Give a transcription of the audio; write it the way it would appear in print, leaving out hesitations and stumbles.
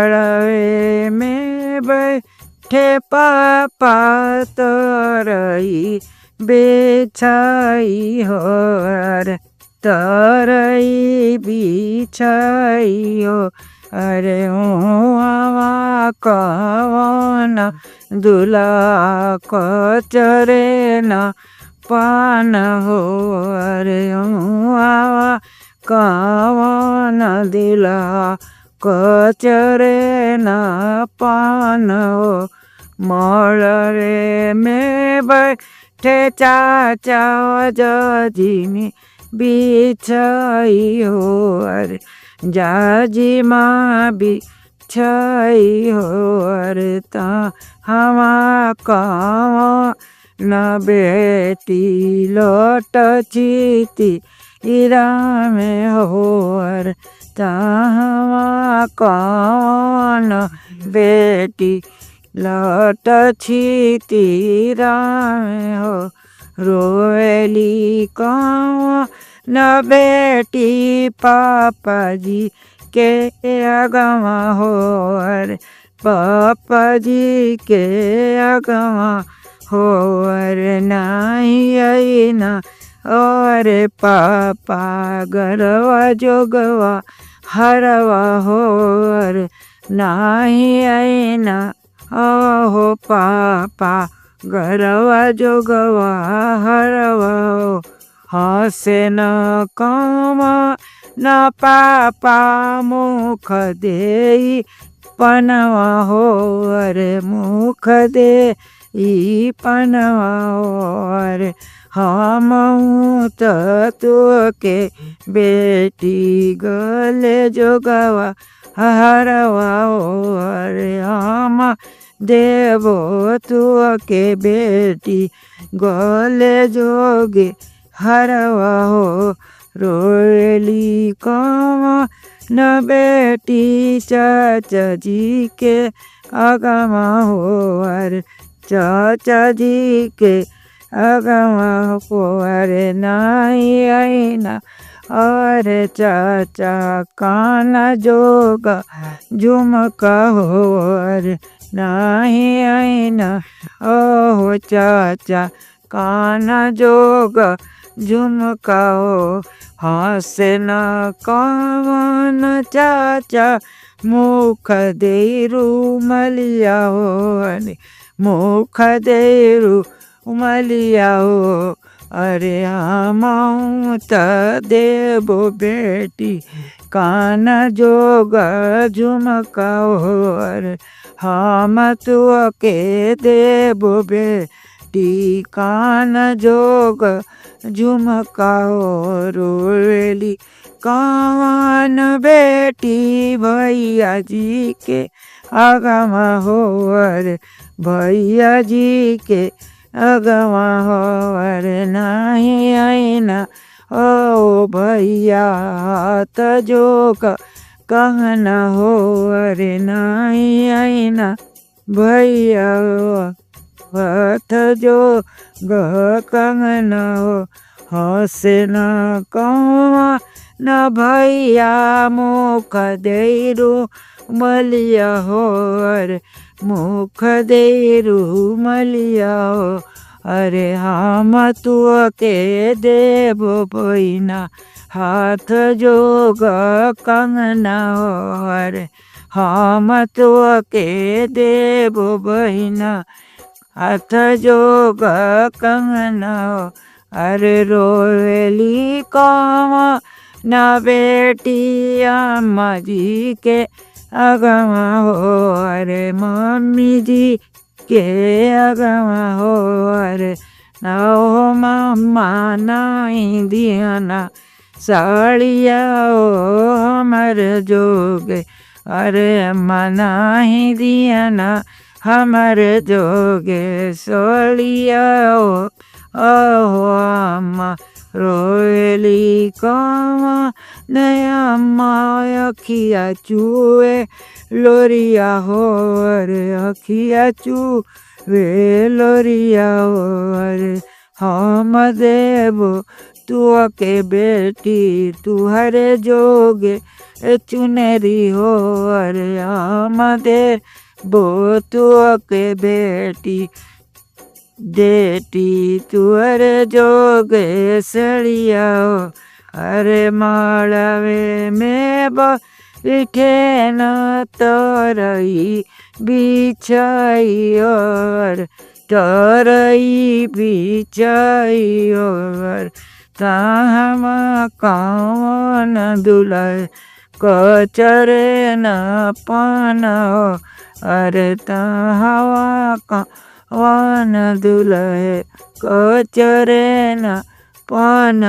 मड़वे में बैठे पापा तरई बेछाई हो अरे तरई बिछाई हो अरे आवा कवन दूल्हा कचरे न पान हो अरे आवा कवन दूल्हा कचरे न पान हो मड़रे में बैठे चाचा जजिमी बिछाई हो अरे जाजी माँ बिछाई हो अरे ता हमा कवन बेटी लौट चीती इरा में हो अरे ता हमा कवन बेटी लौट चीती इरा में हो रोएली कवन बेटी पापा जी के अगवा हो अरे पापा जी के अगवा हो अरे नहीं आई ना अरे पापा गरवा जोगवा हरवा हो अरे नहीं आई ना हो पापा गरवा जोगवा हरवा हो हसे न कमा न पापा मुख दे पनवा हो अरे मुख दे पनवा हो अरे हम तो के बेटी गले जोगवा हरवा हो अरे हम देवो तू के बेटी गले जोगे हरवा हो रोएली कवन बेटी चाचा जी के अगवा हो अरे चाचा जी के अगवा हो अरे नहीं आई ना अरे चाचा काना जोगा झुमका हो अरे नहीं आई ना ओहो चाचा काना जोगा झुमका हो हसे न कवन चाचा मुख दे रूमलिया हो अरे मुख दे रूमलिया हो अरे हम देवो बेटी कान जोगा झुमका हो अरे हम तू के देवो बेटी कान जोग झुमका हो रोएली कवन बेटी भैया जी के अगवा हो अरे भैया जी के अगवा हो अरे नहीं आई ना ओ भैया त जोग कहना हो अरे नहीं आई ना भैया हथ जो कहना हो हसे न कौवा न भैया मुख देरू मलिया हो अरे मुख देरू मलिया हो अरे हम तू के देवो बहिना हाथ जोग कंगना हो अरे हम तू के देवो बहिना हाथ जोग कंगना हो अरे रोएली कौवा न बेटी अम्मा जी के अगवा हो अरे मम्मी जी के अगवा हो अरे हो मम्मा नहीं दियाना साड़िया हो हमर जोगे अरे अम्मा नहीं दियाना हमर जोगे सोलिया हो अम्मा रोएली कौवा नया अम्मा अखिया चूए लोरिया हो अरे अखिया चूए लोरिया हो अरे हम देवो तू के बेटी तुहरे जोगे चुनरी हो अरे आमदे बो तू के बेटी बेटी तुहरे जोगे सड़िया हो अरे माड़वे में बैठे न तरई बिछाई और तरई बिछाई और ताहम कौन दुल्हे कचरे न पान अरे ताहवा कौन दुल्हे कचरे न पान